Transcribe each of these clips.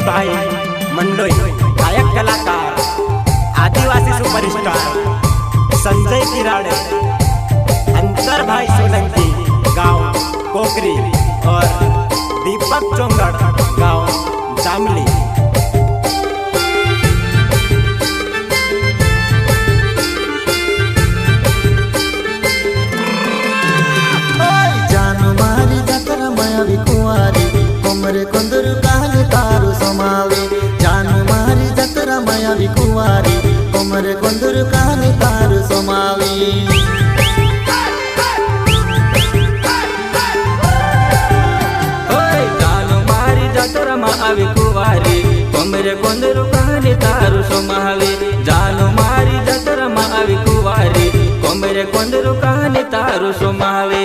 भाई मंडोई, गायक कलाकार, आदिवासी सुपरस्टार संजय किराड़े, अंतर भाई सोलंकी गांव कोकरी और दीपक चोंगड़ गांव जामली। कोमरे कुंदर कहले तारू समावे जानू मारी जतरा माया भी कुंवारी कोमरे कुंदर कहले तारू समावे ओए जानू मारी जतरा माया भी कुंवारी कोमरे कुंदर कहले तारू समावे जानू मारी जतरा माया भी कुंवारी कोमरे कुंदर कहले तारू समावे।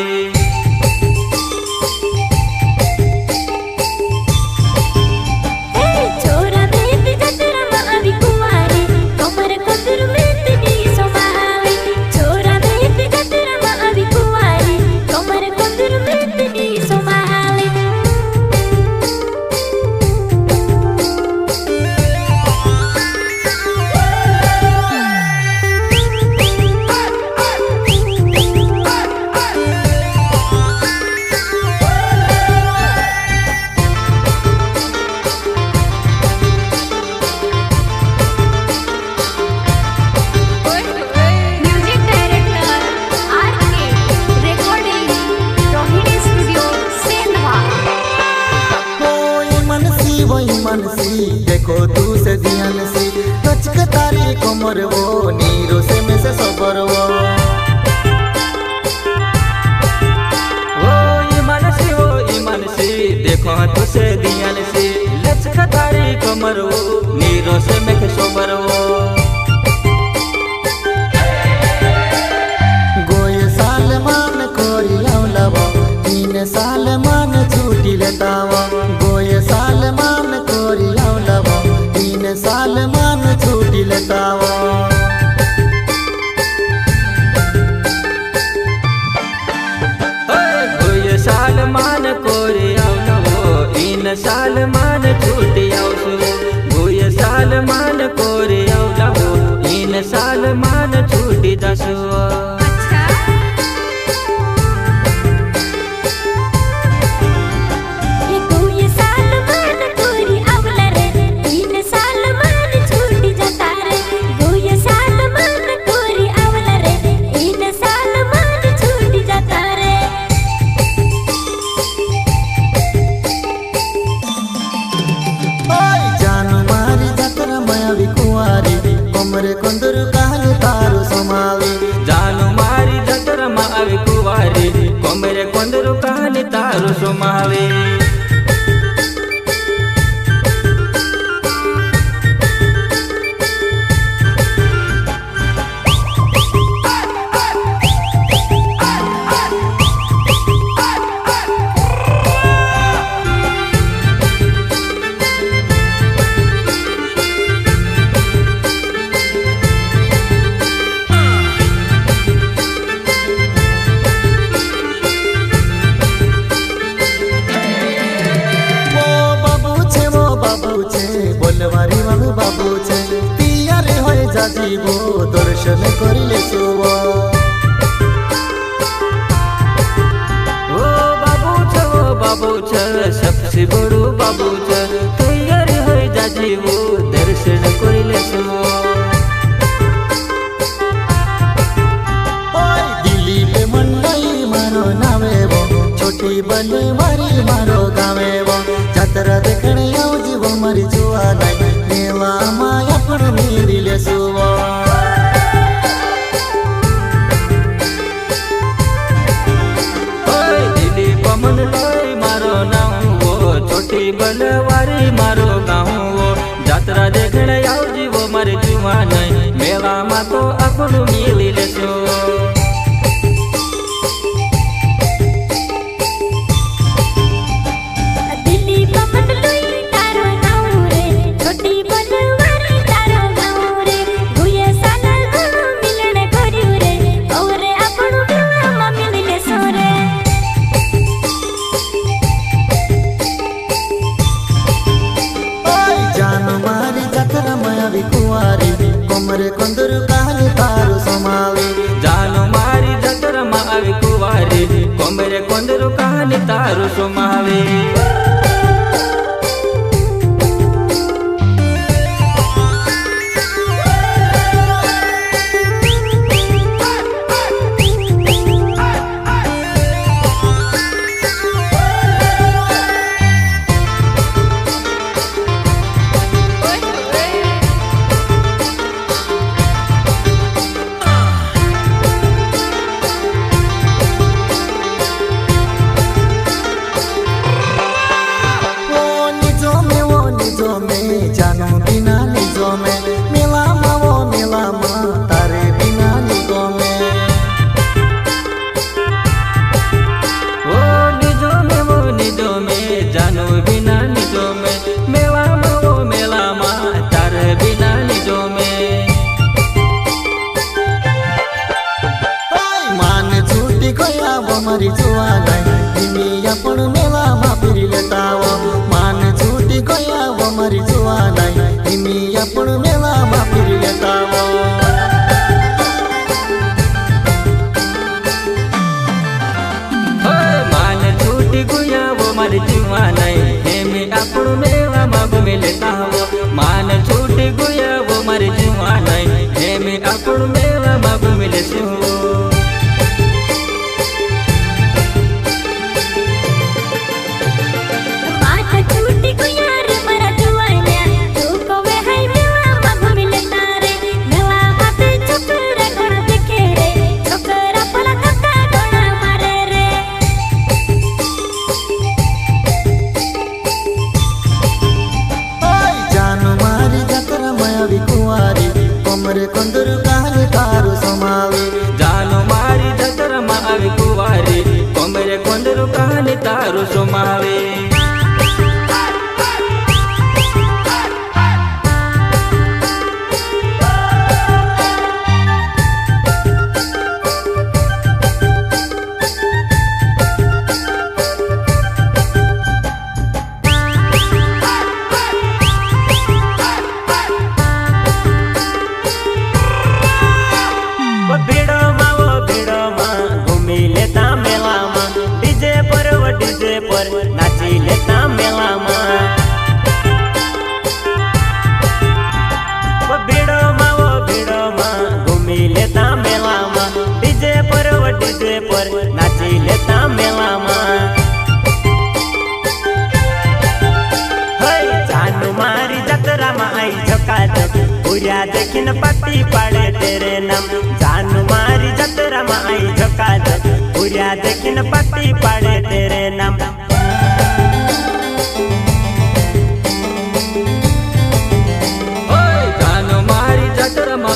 देखो तू से ध्यान से कचक तारी कोमर वो नीरो से में से सबर वो ईमान से देखो तू से ध्यान से लचक तारी कोमर वो नीरो से में से सबर वो गोय साल मान कोरी लवलवा 3 साल मान छूटी लेतावा गोय साल मान कोरी लवलवा 3 साल मान छूटी लेतावा गोय साल मान कोरी लवलवा 3 साल मान छूटी आवसु गोय साल मान कोरी लवलवा 3 साल मान छूटी दसु। कोमरे कुंदर कहले तारू समावे जानू मारी जतरा मावी कुवारी कोमरे कुंदर कहले तारू समावे। बाबू छे तियारे होय जाजीबो दर्शन करिले सुबो ओ बाबू छे सबसे बड़ो बाबू छे तियारे होय जाजीबो दर्शन करिले सुबो ओय दिल्ली पे मंडई मारो नावे वो छोटी बने मारी मारो गावे वो जात्रा देखणे आव जीवो मारी जुआ नहीं मेला माया पर मिलिले सुबो ओय दिल्ली पमन लई मारो नाव वो छोटी बलवारी मारो गाँव वो जात्रा देखणे आव जीवो मारी जुआ नहीं मेला मा तो अपन मिलिले सो। કોંદર કહાની તારું સમાવે જાનો મારી જતરમાં આવી કુંવારી કોમરે કોંદર કહાની તારું સમાવે જાનો બિના નિજો મે મેલામાં તારે બિના નિજો મે ઓ નિજો મે જાનો બિના નિજો મે મેલામાં તારે બિના નિજો મે માન છૂટી ગયા મારી જોવા નહીં નિમિયા પણ મેલામાં ફરી લેતા આવો માન છૂટી ગયા મારી જોવા નહીં નિમિયા પણ મેલામાં ફરી લેતા આવો માન છૂટી ગયા મારી જીવા નહીં હેમે આપણું મેળામાં ઘૂમી લેતા હો માન છૂટી ગયા મારી જીવા નહીં હેમે આપણું મેળામાં ઘૂમી લેશું કોમરે કોંદર કહાની તારું સમાવે જાનો મારી જતરમાં આવી કુંવારી કોમરે કોંદર કહાની તારું સમાવે નાચી લેતા મેલામાં ભીડોમાં ઘૂમી લેતા મેલામાં ડીજે પર નાચી લેતા મેલામાં જાનું મારી જતરામાં આઈ ઝકાઝક પૂર્યા દેખીને પાટી પાડે તેરે નામ જાનું મારી જતરામાં આઈ ઝકાઝક પૂર્યા દેખીને પાટી પાડે તેરે નામ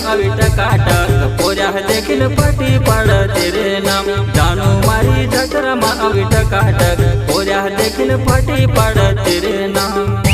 આવી ટકાટક પોર્યા દેખીને પાટી પાડ તેરે નામ જાનો મારી જતરમાં આવી ટકાટક પોર્યા દેખીને પાટી પાડ તેરે નામ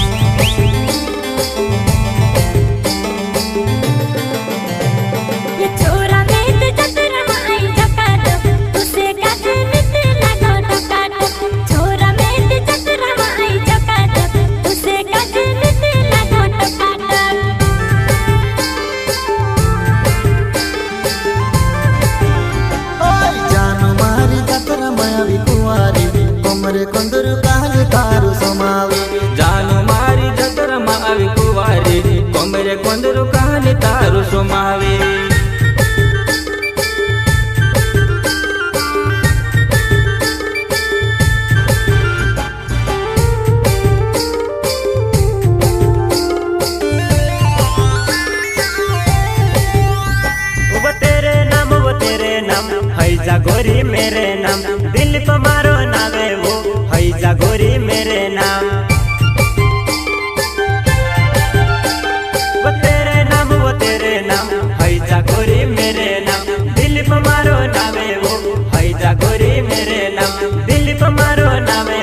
કોમરે કોંદર કહાની તારું સમાવે જાનો મારી જતરમાં આવી કુંવારી કોમરે કોંદર કહાની તારું સમાવે वो तेरे नाम हैजा गोरी मेरे नाम दिल को मारो नावे वो हैजा गोरी मेरे नाम वो तेरे नाम हैजा गोरी मेरे नाम दिल को मारो नावे वो हैजा गोरी मेरे नाम दिल को मारो नावे